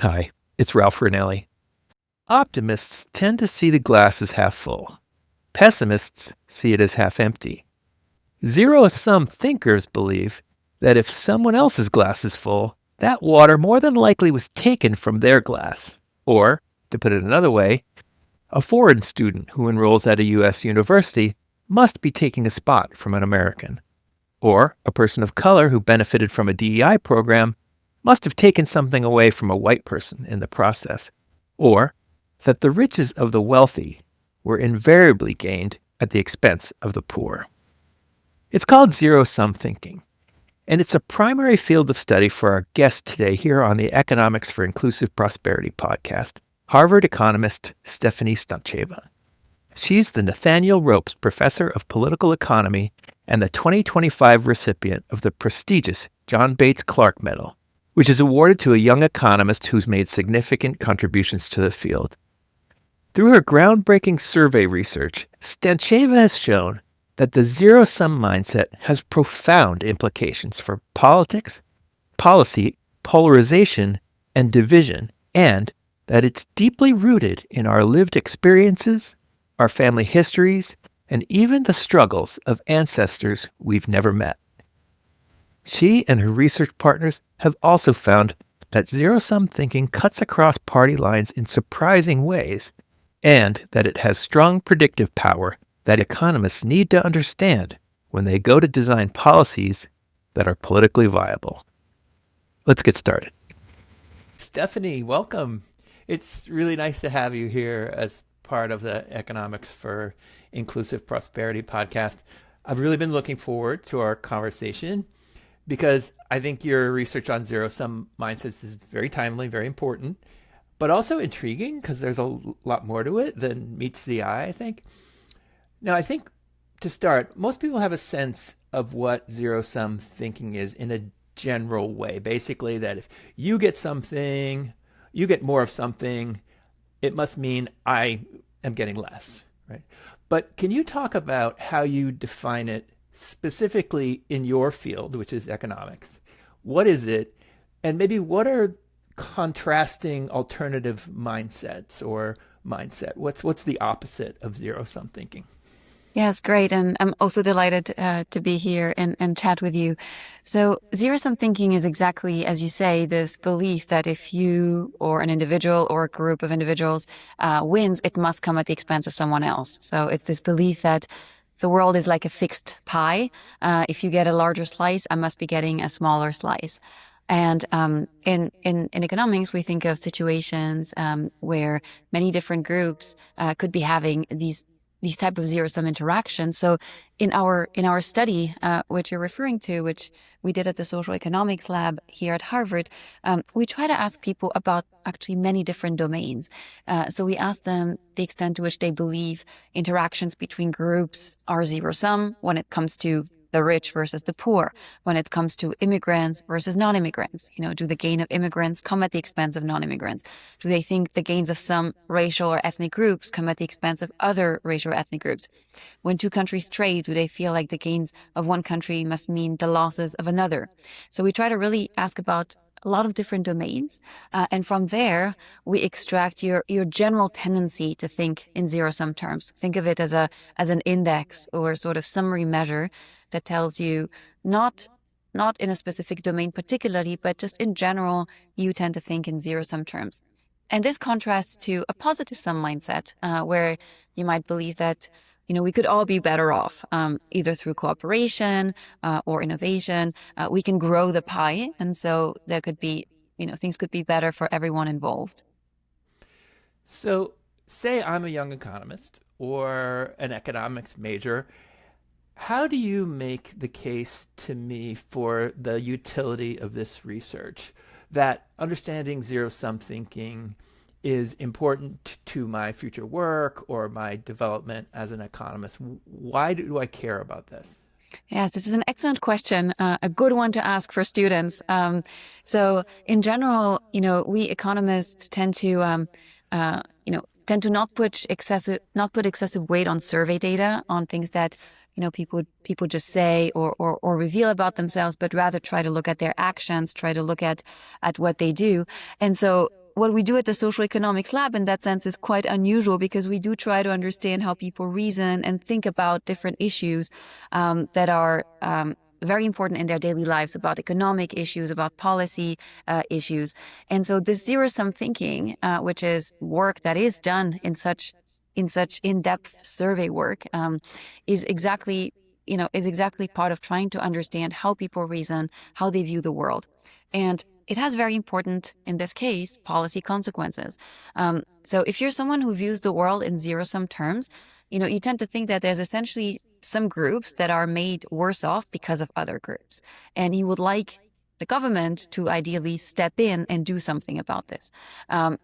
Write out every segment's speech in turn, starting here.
Hi, it's Ralph Ranalli. Optimists tend to see the glass as half full. Pessimists see it as half empty. Zero-sum thinkers believe that if someone else's glass is full, that water more than likely was taken from their glass. Or, to put it another way, a foreign student who enrolls at a U.S. university must be taking a spot from an American. Or a person of color who benefited from a DEI program must have taken something away from a white person in the process. Or that the riches of the wealthy were invariably gained at the expense of the poor. It's called zero-sum thinking, and it's a primary field of study for our guest today here on the Economics for Inclusive Prosperity podcast, Harvard economist Stefani Stantcheva. She's the Nathanial Ropes Professor of Political Economy and the 2025 recipient of the prestigious John Bates Clark Medal, which is awarded to a young economist who's made significant contributions to the field. Through her groundbreaking survey research, Stantcheva has shown that the zero-sum mindset has profound implications for politics, policy, polarization, and division, and that it's deeply rooted in our lived experiences, our family histories, and even the struggles of ancestors we've never met. She and her research partners have also found that zero-sum thinking cuts across party lines in surprising ways, and that it has strong predictive power that economists need to understand when they go to design policies that are politically viable. Let's get started. Stefani, welcome. It's really nice to have you here as part of the Economics for Inclusive Prosperity podcast. I've really been looking forward to our conversation because I think your research on zero-sum mindsets is very timely, very important, but also intriguing because there's a lot more to it than meets the eye, I think. Now, I think to start, most people have a sense of what zero-sum thinking is in a general way. Basically, that if you get something, you get more of something, it must mean I am getting less, right? But can you talk about how you define it specifically in your field, which is economics? What is it? And maybe what are contrasting alternative mindsets or mindset? What's the opposite of zero-sum thinking? Yes, great. And I'm also delighted to be here and chat with you. So zero-sum thinking is exactly, as you say, this belief that if you or an individual or a group of individuals wins, it must come at the expense of someone else. So it's this belief that the world is like a fixed pie. If you get a larger slice, I must be getting a smaller slice. And in economics, we think of situations where many different groups could be having these type of zero-sum interactions. So in our study, which you're referring to, which we did at the Social Economics Lab here at Harvard, we try to ask people about actually many different domains. So we asked them the extent to which they believe interactions between groups are zero-sum when it comes to the rich versus the poor, when it comes to immigrants versus non-immigrants. Do the gain of immigrants come at the expense of non-immigrants? Do they think the gains of some racial or ethnic groups come at the expense of other racial or ethnic groups? When two countries trade, do they feel like the gains of one country must mean the losses of another? So we try to really ask about a lot of different domains. And from there, we extract your general tendency to think in zero-sum terms. Think of it as an index or sort of summary measure that tells you not in a specific domain particularly, but just in general, you tend to think in zero-sum terms. And this contrasts to a positive sum mindset, where you might believe that we could all be better off, either through cooperation or innovation. We can grow the pie, and so there could be, things could be better for everyone involved. So, say I'm a young economist or an economics major. How do you make the case to me for the utility of this research, that understanding zero-sum thinking is important to my future work or my development as an economist? Why do I care about this? Yes, this is an excellent question, a good one to ask for students. So in general, we economists tend to not put excessive weight on survey data, on things that people just say or reveal about themselves, but rather try to look at their actions, try to look at what they do. And so what we do at the Social Economics Lab in that sense is quite unusual, because we do try to understand how people reason and think about different issues that are very important in their daily lives, about economic issues, about policy issues. And so this zero-sum thinking, which is work that is done in such in-depth survey work, is exactly part of trying to understand how people reason, how they view the world. And it has very important, in this case, policy consequences. So if you're someone who views the world in zero-sum terms, you tend to think that there's essentially some groups that are made worse off because of other groups. And you would like the government to ideally step in and do something about this.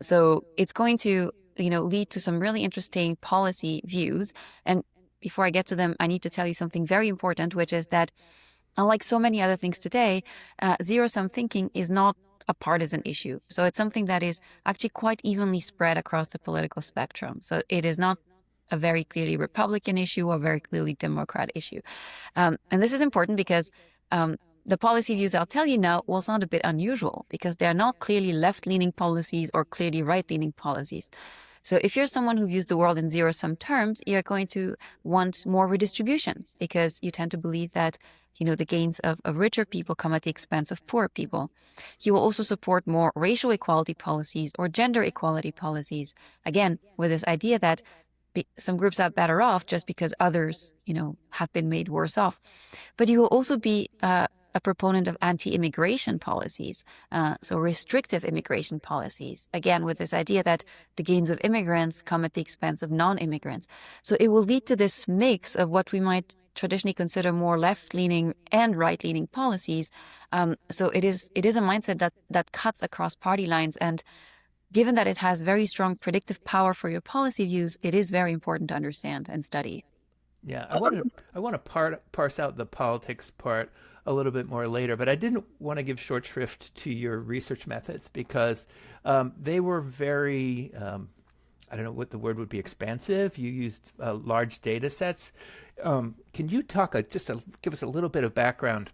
So it's going to lead to some really interesting policy views. And before I get to them, I need to tell you something very important, which is that unlike so many other things today, zero-sum thinking is not a partisan issue. So it's something that is actually quite evenly spread across the political spectrum. So it is not a very clearly Republican issue or a very clearly Democrat issue. And this is important because the policy views I'll tell you now will sound a bit unusual, because they are not clearly left-leaning policies or clearly right-leaning policies. So if you're someone who views the world in zero-sum terms, you're going to want more redistribution, because you tend to believe that the gains of richer people come at the expense of poor people. You will also support more racial equality policies or gender equality policies, again, with this idea that some groups are better off just because others, have been made worse off. But you will also be a proponent of anti-immigration policies, so restrictive immigration policies, again, with this idea that the gains of immigrants come at the expense of non-immigrants. So it will lead to this mix of what we might traditionally consider more left-leaning and right-leaning policies. So it is a mindset that cuts across party lines, and given that it has very strong predictive power for your policy views, it is very important to understand and study. Yeah, I want to parse out the politics part a little bit more later, but I didn't want to give short shrift to your research methods, because they were very, I don't know what the word would be, expansive. You used large data sets. Can you talk give us a little bit of background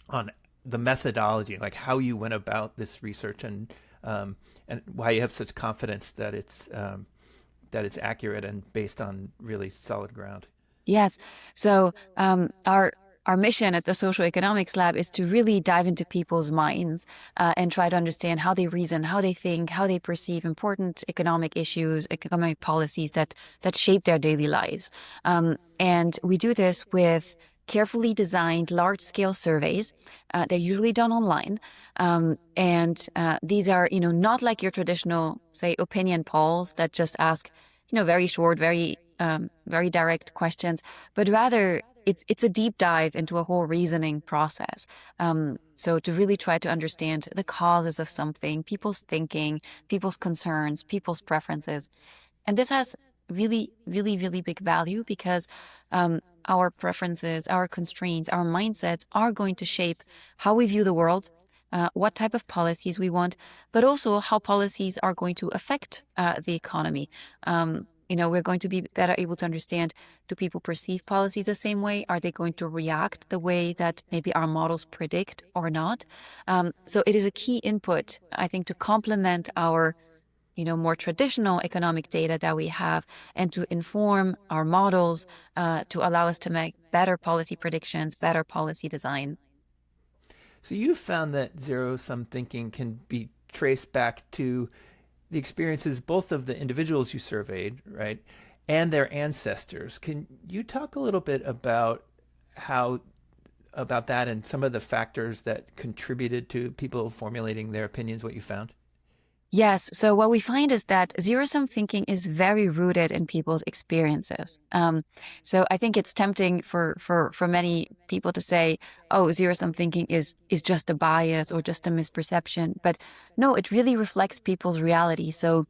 on the methodology, like how you went about this research, and why you have such confidence that it's accurate and based on really solid ground? Yes. So our mission at the Social Economics Lab is to really dive into people's minds and try to understand how they reason, how they think, how they perceive important economic issues, economic policies that shape their daily lives. And we do this with carefully designed large-scale surveys. They're usually done online. And these are, not like your traditional, say, opinion polls that just ask, very short, very direct questions, but rather it's a deep dive into a whole reasoning process. So to really try to understand the causes of something, people's thinking, people's concerns, people's preferences. And this has really, really, really big value, because our preferences, our constraints, our mindsets are going to shape how we view the world, what type of policies we want, but also how policies are going to affect the economy. We're going to be better able to understand, do people perceive policies the same way? Are they going to react the way that maybe our models predict or not? So it is a key input, I think, to complement our more traditional economic data that we have, and to inform our models to allow us to make better policy predictions, better policy design. So you found that zero-sum thinking can be traced back to the experiences both of the individuals you surveyed, right, and their ancestors. Can you talk a little bit about that and some of the factors that contributed to people formulating their opinions, what you found? Yes. So what we find is that zero-sum thinking is very rooted in people's experiences. So I think it's tempting for many people to say, oh, zero-sum thinking is just a bias or just a misperception. But no, it really reflects people's reality. So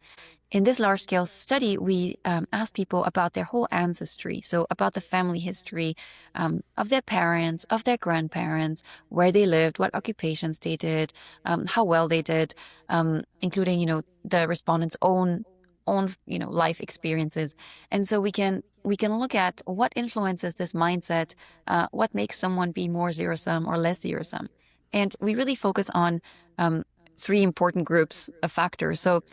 in this large-scale study, we asked people about their whole ancestry, so about the family history of their parents, of their grandparents, where they lived, what occupations they did, how well they did, including the respondents' own life experiences. And so we can look at what influences this mindset, what makes someone be more zero-sum or less zero-sum. And we really focus on three important groups of factors. So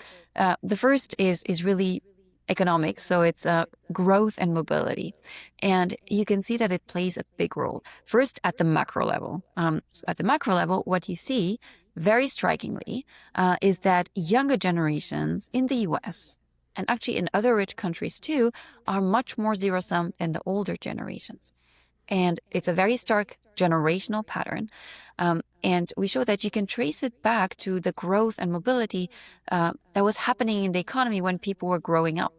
the first is really economics. So it's growth and mobility. And you can see that it plays a big role. First, at the macro level. So at the macro level, what you see very strikingly is that younger generations in the US, and actually in other rich countries too, are much more zero-sum than the older generations. And it's a very stark generational pattern. And we show that you can trace it back to the growth and mobility that was happening in the economy when people were growing up.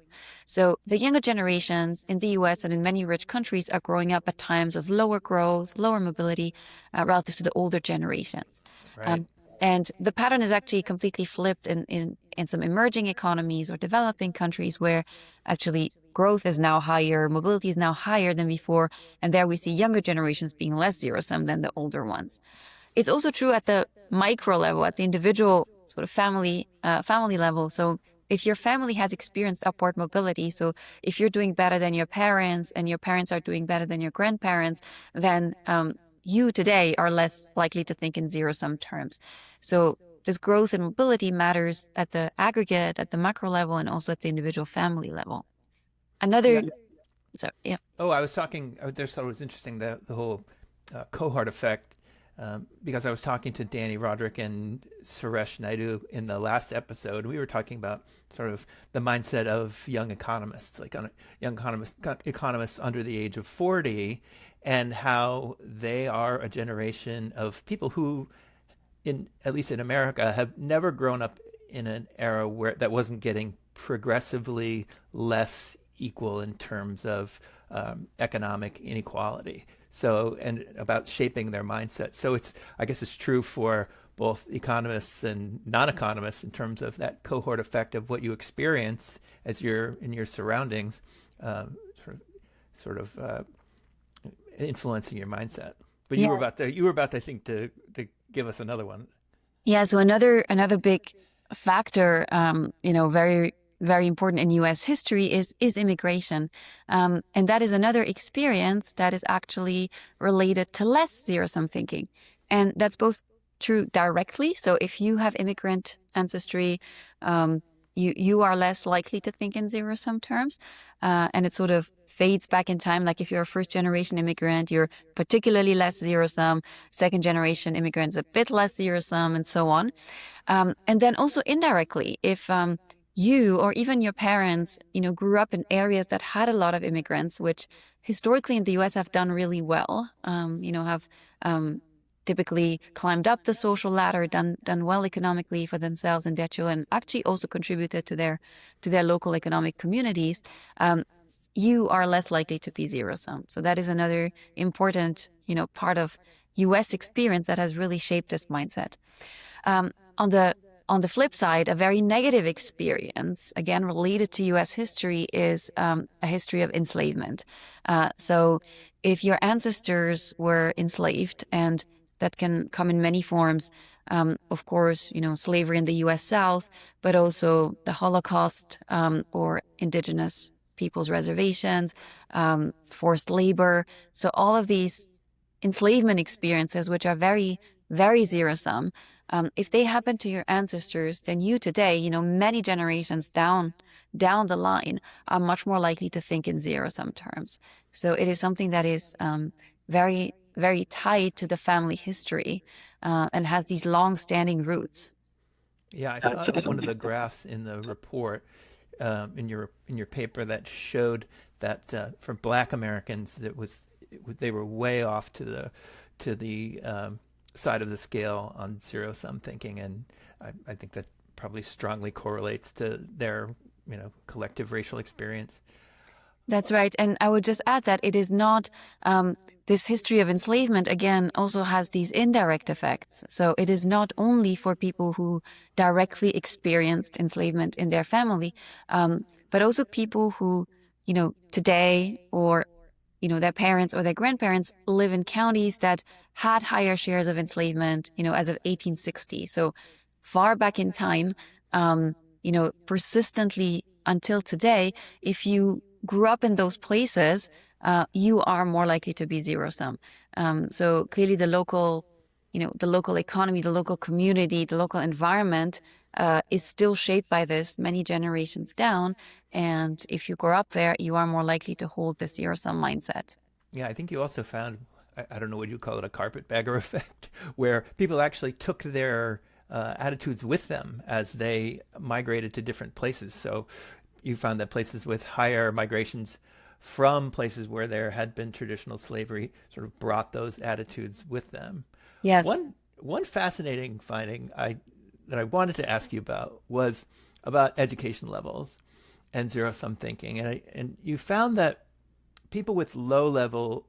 So the younger generations in the US and in many rich countries are growing up at times of lower growth, lower mobility relative to the older generations. Right. And the pattern is actually completely flipped in some emerging economies or developing countries where actually growth is now higher, mobility is now higher than before. And there we see younger generations being less zero-sum than the older ones. It's also true at the micro level, at the individual sort of family level. So if your family has experienced upward mobility, so if you're doing better than your parents and your parents are doing better than your grandparents, then you today are less likely to think in zero-sum terms. So this growth and mobility matters at the aggregate, at the macro level, and also at the individual family level. Another, so yeah. Oh, I was talking, I just thought it was interesting, the whole cohort effect, because I was talking to Danny Roderick and Suresh Naidu in the last episode. We were talking about sort of the mindset of young economists, like young economists under the age of 40, and how they are a generation of people who, at least in America, have never grown up in an era where that wasn't getting progressively less equal in terms of economic inequality. So, and about shaping their mindset. So I guess it's true for both economists and non-economists in terms of that cohort effect of what you experience as you're in your surroundings, sort of influencing your mindset. But you were about to, I think, to give us another one. Yeah. So another big factor, very, very important in U.S. history is immigration. And that is another experience that is actually related to less zero-sum thinking. And that's both true directly. So if you have immigrant ancestry, you are less likely to think in zero-sum terms. And it sort of fades back in time. Like if you're a first-generation immigrant, you're particularly less zero-sum. Second-generation immigrants, a bit less zero-sum, and so on. And then also indirectly, if you or even your parents, grew up in areas that had a lot of immigrants, which historically in the U.S. have done really well, have typically climbed up the social ladder, done well economically for themselves and their children, actually also contributed to their local economic communities, you are less likely to be zero-sum. So that is another important, part of U.S. experience that has really shaped this mindset. On the flip side, a very negative experience, again related to U.S. history, is a history of enslavement. So if your ancestors were enslaved, and that can come in many forms, of course, slavery in the U.S. South, but also the Holocaust or indigenous people's reservations, forced labor. So all of these enslavement experiences, which are very, very zero-sum, if they happen to your ancestors, then you today, many generations down the line, are much more likely to think in zero-sum terms. So it is something that is very, very tied to the family history and has these long-standing roots. Yeah, I saw one of the graphs in the report in your paper that showed that for Black Americans, they were way off to the side of the scale on zero-sum thinking, and I think that probably strongly correlates to their collective racial experience. That's right, and I would just add that it is not this history of enslavement, again, also has these indirect effects. So it is not only for people who directly experienced enslavement in their family, but also people who, today, or their parents or their grandparents live in counties that had higher shares of enslavement, as of 1860. So far back in time, persistently until today, if you grew up in those places, you are more likely to be zero-sum. So clearly the local the local economy, the local community, the local environment is still shaped by this many generations down. And if you grow up there, you are more likely to hold the zero-sum mindset. Yeah, I think you also found, I don't know what you call it, a carpetbagger effect, where people actually took their attitudes with them as they migrated to different places. So you found that places with higher migrations from places where there had been traditional slavery sort of brought those attitudes with them. Yes. One fascinating finding that I wanted to ask you about was about education levels and zero-sum thinking. And you found that people with low levels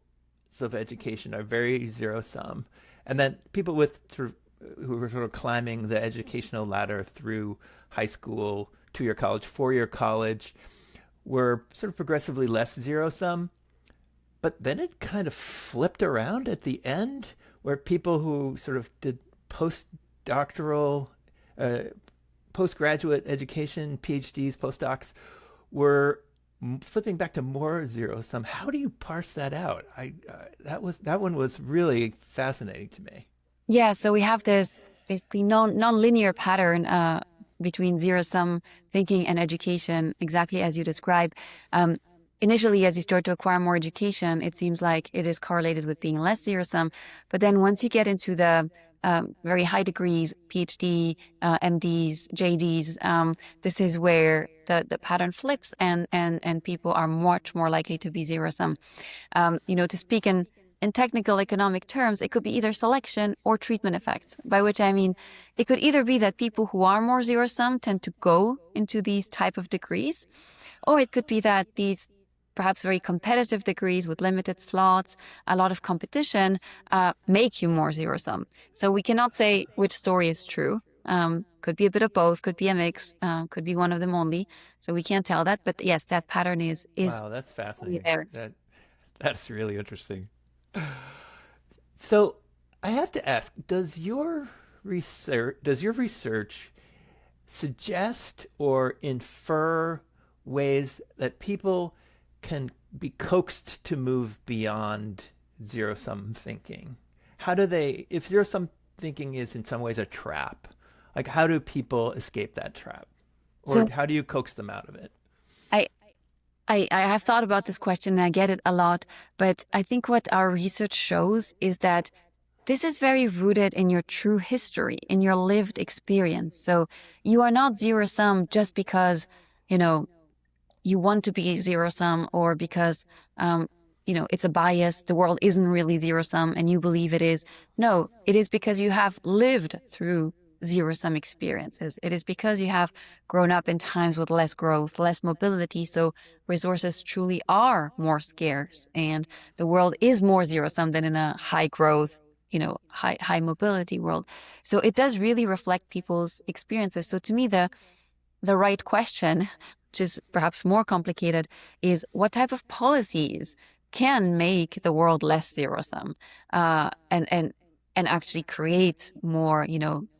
of education are very zero-sum, and then people with who were sort of climbing the educational ladder through high school, 2-year college, 4-year college, were sort of progressively less zero-sum. But then it kind of flipped around at the end, where people who sort of did postdoctoral, postgraduate education, PhDs, postdocs, were flipping back to more zero-sum. How do you parse that out? That one was really fascinating to me. Yeah, so we have this basically non-linear pattern between zero-sum thinking and education, exactly as you describe. Initially, as you start to acquire more education, it seems like it is correlated with being less zero-sum. But then once you get into the very high degrees, PhD, MDs, JDs, this is where the pattern flips and people are much more likely to be zero-sum. To speak in technical economic terms, it could be either selection or treatment effects, by which I mean it could either be that people who are more zero-sum tend to go into these type of degrees, or it could be that these perhaps very competitive degrees with limited slots, a lot of competition, make you more zero-sum. So we cannot say which story is true. Could be a bit of both, could be a mix, could be one of them only. So we can't tell that. But yes, that pattern is wow, that's fascinating. There. That's really interesting. So I have to ask, does your research suggest or infer ways that people can be coaxed to move beyond zero-sum thinking? How do they, if zero-sum thinking is in some ways a trap, like how do people escape that trap? Or how do you coax them out of it? I have thought about this question and I get it a lot, but I think what our research shows is that this is very rooted in your true history, in your lived experience. So you are not zero-sum just because, you want to be zero-sum or because, it's a bias. The world isn't really zero-sum and you believe it is. No, it is because you have lived through zero-sum experiences. It is because you have grown up in times with less growth, less mobility. So resources truly are more scarce and the world is more zero-sum than in a high growth, high mobility world. So it does really reflect people's experiences. So to me, the right question, which is perhaps more complicated, is what type of policies can make the world less zero-sum and actually create more,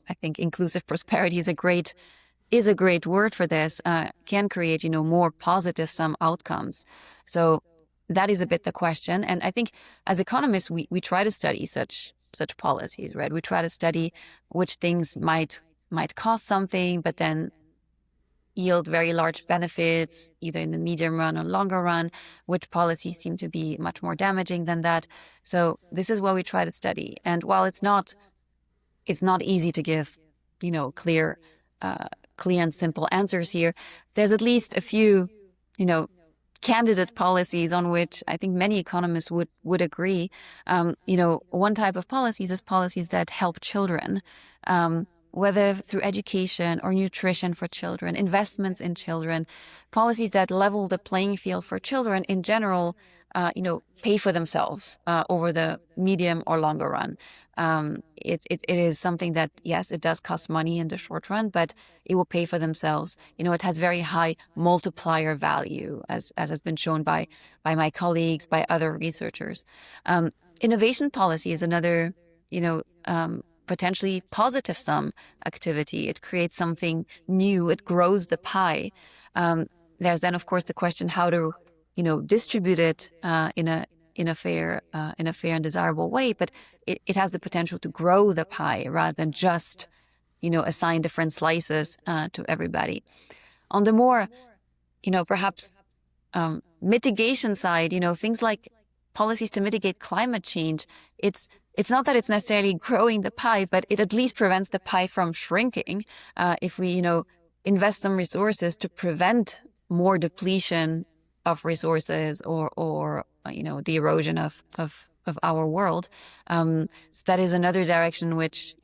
I think inclusive prosperity is a great word for this, can create, more positive sum outcomes. So that is a bit the question. And I think as economists, we try to study such policies, right? We try to study which things might cost something, but then yield very large benefits, either in the medium run or longer run, which policies seem to be much more damaging than that. So this is what we try to study. And while it's not easy to give, clear and simple answers here, there's at least a few, candidate policies on which I think many economists would agree. One type of policies is policies that help children, whether through education or nutrition for children, investments in children, policies that level the playing field for children in general, pay for themselves over the medium or longer run. It is something that, yes, it does cost money in the short run, but it will pay for themselves. It has very high multiplier value, as has been shown by my colleagues, by other researchers. Innovation policy is another, potentially positive sum activity. It creates something new. It grows the pie. There's then, of course, the question how to, distribute it in in a fair and desirable way, but it has the potential to grow the pie rather than just, assign different slices to everybody. On the more, perhaps mitigation side, things like policies to mitigate climate change, it's not that it's necessarily growing the pie, but it at least prevents the pie from shrinking. If we, invest some resources to prevent more depletion of resources or the erosion of our world. So that is another direction which,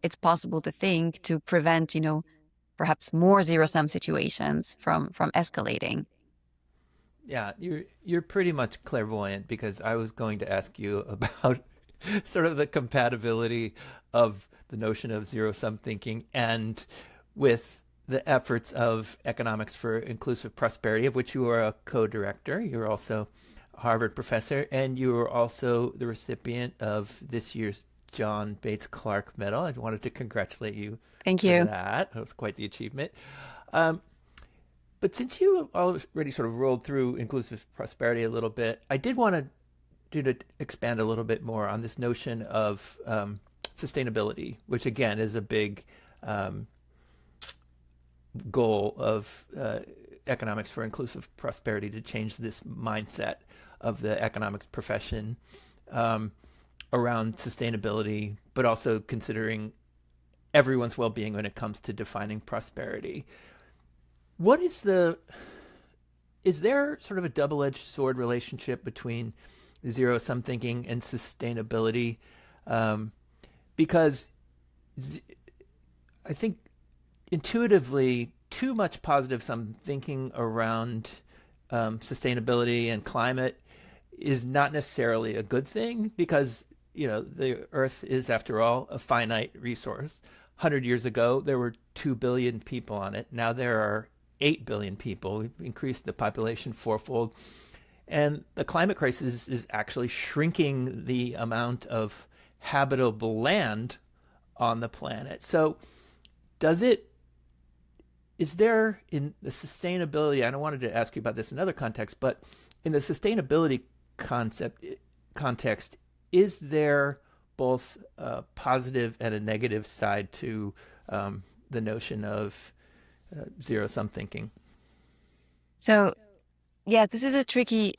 it's possible to think to prevent, perhaps more zero-sum situations from escalating. Yeah, you're pretty much clairvoyant, because I was going to ask you about sort of the compatibility of the notion of zero-sum thinking and with the efforts of Economics for Inclusive Prosperity, of which you are a co-director. You're also a Harvard professor, and you are also the recipient of this year's John Bates Clark Medal. I wanted to congratulate you. Thank you. For that. That was quite the achievement. But since you already sort of rolled through inclusive prosperity a little bit, I did want to expand a little bit more on this notion of sustainability, which again is a big goal of Economics for Inclusive Prosperity, to change this mindset of the economics profession around sustainability, but also considering everyone's well-being when it comes to defining prosperity. Is there sort of a double-edged sword relationship between zero-sum thinking and sustainability? Because I think intuitively, too much positive sum thinking around sustainability and climate is not necessarily a good thing, because the Earth is, after all, a finite resource. 100 years ago, there were 2 billion people on it. Now there are 8 billion people. We've increased the population fourfold. And the climate crisis is actually shrinking the amount of habitable land on the planet. So is there, in the sustainability, and I wanted to ask you about this in another context, but in the sustainability context, is there both a positive and a negative side to the notion of zero-sum thinking? So, yeah, this is a tricky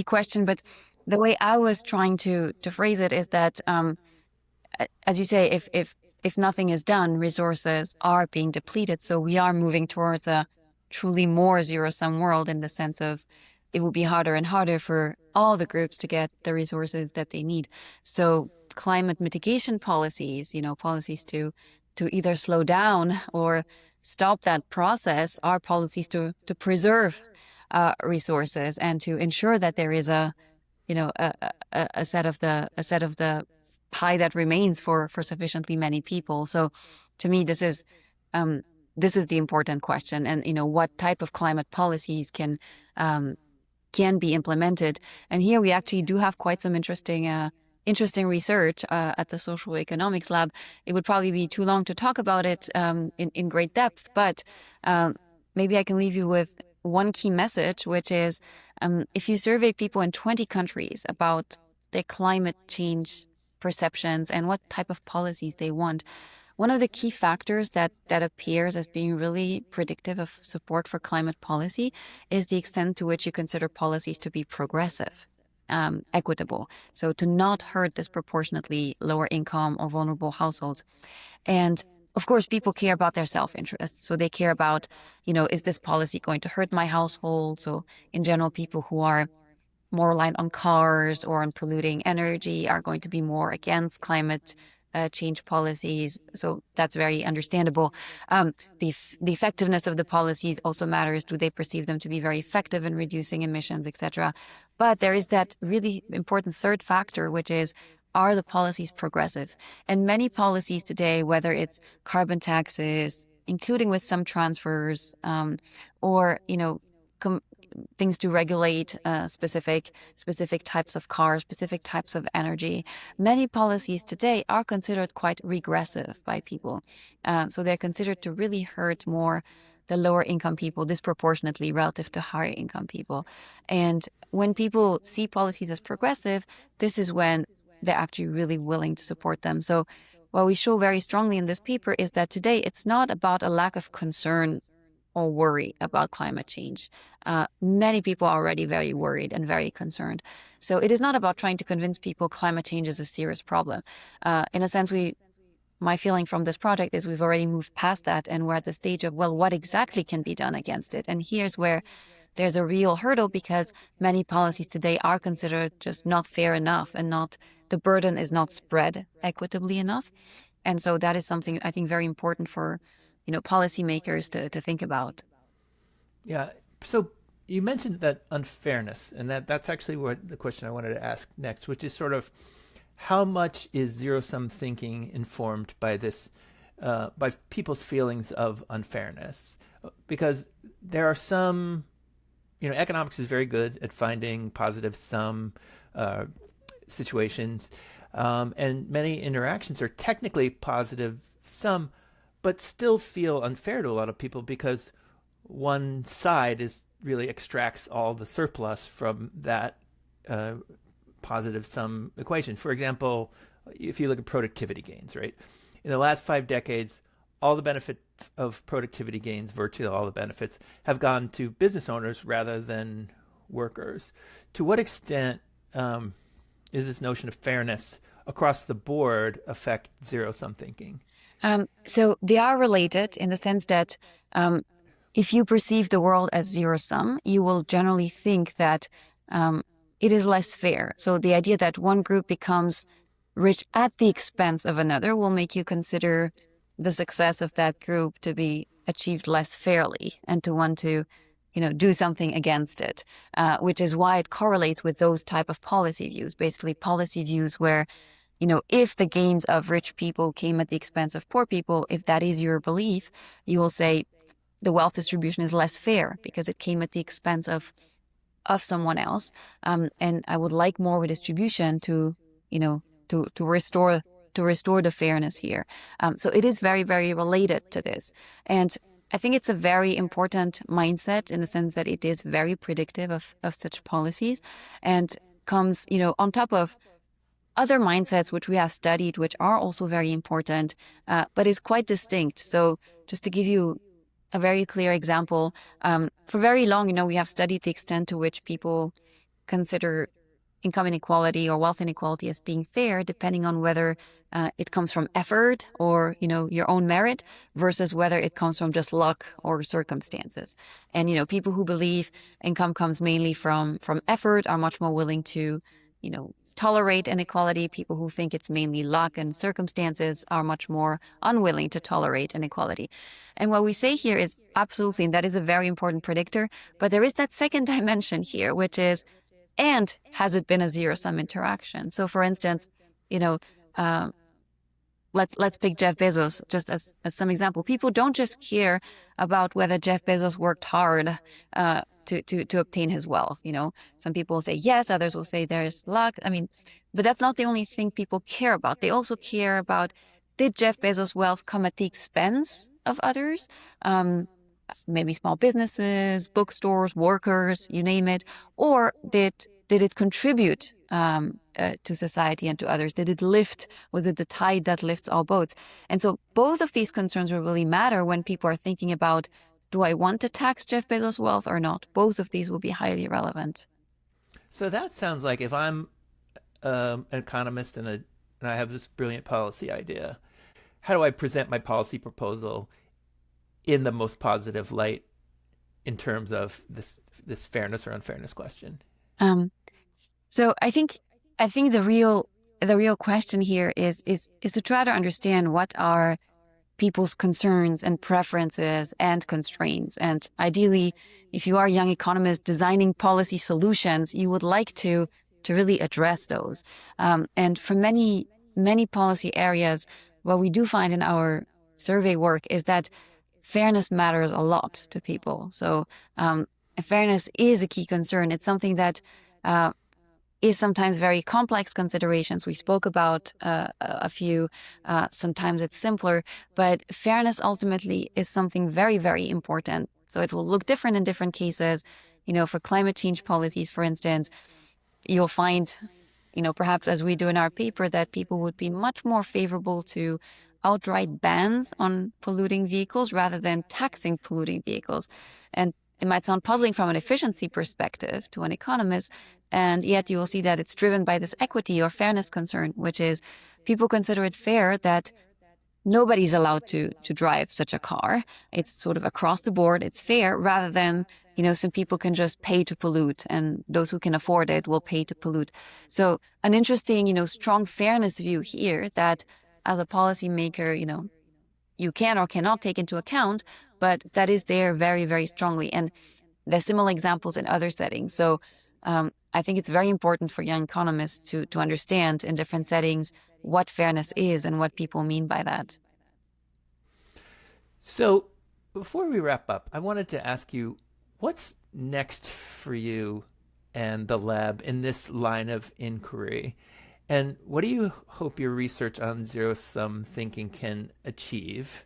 question, but the way I was trying to phrase it is that, as you say, if nothing is done, resources are being depleted. So we are moving towards a truly more zero-sum world, in the sense of it will be harder and harder for all the groups to get the resources that they need. So climate mitigation policies, policies to either slow down or stop that process, are policies to preserve resources and to ensure that there is a set of the pie that remains for sufficiently many people. So to me, this is the important question, and what type of climate policies can be implemented. And here we actually do have quite some interesting research at the Social Economics Lab. It would probably be too long to talk about it in great depth, but maybe I can leave you with one key message, which is if you survey people in 20 countries about their climate change perceptions and what type of policies they want, one of the key factors that appears as being really predictive of support for climate policy is the extent to which you consider policies to be progressive, equitable, so to not hurt disproportionately lower income or vulnerable households. And of course, people care about their self-interest. So they care about, is this policy going to hurt my household? So in general, people who are more reliant on cars or on polluting energy are going to be more against climate change policies. So that's very understandable. The effectiveness of the policies also matters. Do they perceive them to be very effective in reducing emissions, etc.? But there is that really important third factor, which is, are the policies progressive? And many policies today, whether it's carbon taxes, including with some transfers, or things to regulate specific types of cars, specific types of energy. Many policies today are considered quite regressive by people. So they're considered to really hurt more the lower income people disproportionately relative to higher income people. And when people see policies as progressive, this is when they're actually really willing to support them. So what we show very strongly in this paper is that today it's not about a lack of concern or worry about climate change. Many people are already very worried and very concerned. So it is not about trying to convince people climate change is a serious problem. In a sense, my feeling from this project is we've already moved past that, and we're at the stage of, well, what exactly can be done against it? And here's where there's a real hurdle, because many policies today are considered just not fair enough, and the burden is not spread equitably enough. And so that is something I think very important for policymakers to think about. Yeah. So you mentioned that unfairness, and that's actually what the question I wanted to ask next, which is sort of how much is zero-sum thinking informed by this, by people's feelings of unfairness? Because there are some, economics is very good at finding positive sum situations, and many interactions are technically positive sum, but still feel unfair to a lot of people because one side really extracts all the surplus from that positive sum equation. For example, if you look at productivity gains, right? In the last 5 decades, all the benefits of productivity gains, virtually all the benefits, have gone to business owners rather than workers. To what extent is this notion of fairness across the board affect zero-sum thinking? So they are related in the sense that if you perceive the world as zero-sum, you will generally think that it is less fair. So the idea that one group becomes rich at the expense of another will make you consider the success of that group to be achieved less fairly, and to want to do something against it, which is why it correlates with those type of policy views, basically policy views where if the gains of rich people came at the expense of poor people, if that is your belief, you will say the wealth distribution is less fair because it came at the expense of someone else. And I would like more redistribution to restore the fairness here. So it is very, very related to this. And I think it's a very important mindset in the sense that it is very predictive of such policies, and comes, on top of other mindsets which we have studied, which are also very important, but is quite distinct. So just to give you a very clear example, for very long, we have studied the extent to which people consider income inequality or wealth inequality as being fair, depending on whether it comes from effort or, your own merit, versus whether it comes from just luck or circumstances. And, people who believe income comes mainly from effort are much more willing to, tolerate inequality. People who think it's mainly luck and circumstances are much more unwilling to tolerate inequality. And what we say here is absolutely, and that is a very important predictor, but there is that second dimension here, which is, and has it been a zero-sum interaction? So for instance, let's pick Jeff Bezos just as some example. People don't just care about whether Jeff Bezos worked hard to obtain his wealth. Some people will say yes, others will say there's luck. But that's not the only thing people care about. They also care about, did Jeff Bezos' wealth come at the expense of others? Maybe small businesses, bookstores, workers, you name it. Or did it contribute to society and to others? Did it lift? Was it the tide that lifts all boats? And so both of these concerns will really matter when people are thinking about, do I want to tax Jeff Bezos' wealth or not? Both of these will be highly relevant. So that sounds like if I'm an economist and I have this brilliant policy idea, how do I present my policy proposal in the most positive light in terms of this fairness or unfairness question? So I think the real question here is to try to understand what are people's concerns and preferences and constraints. And ideally, if you are a young economist designing policy solutions, you would like to really address those. And for many policy areas, what we do find in our survey work is that fairness matters a lot to people. So fairness is a key concern. It's something that is sometimes very complex considerations. We spoke about a few. Sometimes it's simpler, but fairness ultimately is something very, very important. So it will look different in different cases. For climate change policies, for instance, you'll find, perhaps as we do in our paper, that people would be much more favorable to outright bans on polluting vehicles rather than taxing polluting vehicles. And it might sound puzzling from an efficiency perspective to an economist, and yet you will see that it's driven by this equity or fairness concern, which is people consider it fair that nobody's allowed to drive such a car. It's sort of across the board, it's fair, rather than, some people can just pay to pollute, and those who can afford it will pay to pollute. So an interesting, strong fairness view here that as a policymaker, you can or cannot take into account, but that is there very, very strongly. And there's similar examples in other settings. So I think it's very important for young economists to understand in different settings what fairness is and what people mean by that. So before we wrap up, I wanted to ask you, what's next for you and the lab in this line of inquiry? And what do you hope your research on zero-sum thinking can achieve?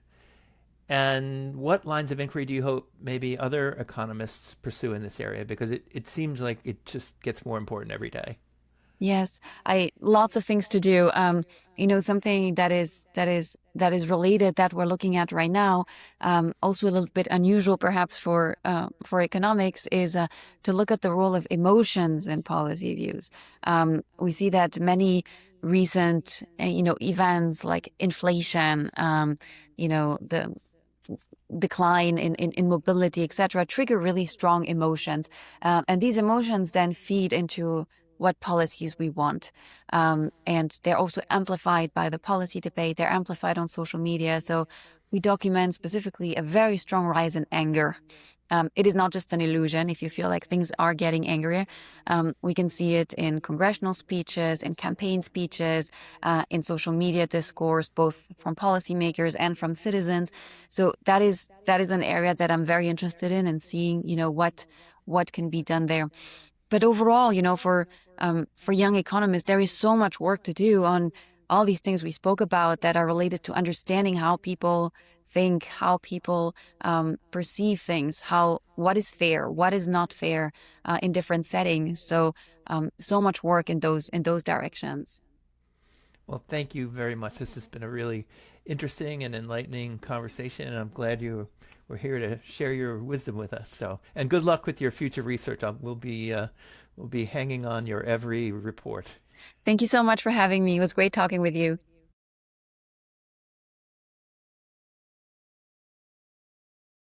And what lines of inquiry do you hope maybe other economists pursue in this area? Because it seems like it just gets more important every day. Yes, lots of things to do. Something that is related that we're looking at right now, also a little bit unusual perhaps for economics, is to look at the role of emotions in policy views. We see that many recent events like inflation, the decline in mobility, etc., trigger really strong emotions, and these emotions then feed into what policies we want. And they're also amplified by the policy debate. They're amplified on social media. So we document specifically a very strong rise in anger. It is not just an illusion. If you feel like things are getting angrier, we can see it in congressional speeches, in campaign speeches, in social media discourse, both from policymakers and from citizens. So that is an area that I'm very interested in, and seeing, what can be done there. But overall, for young economists, there is so much work to do on all these things we spoke about that are related to understanding how people think, how people perceive things, what is fair, what is not fair in different settings. So much work in those directions. Well, thank you very much. This has been a really interesting and enlightening conversation, and I'm glad you were here to share your wisdom with us. So, and good luck with your future research. We'll be hanging on your every report. Thank you so much for having me. It was great talking with you.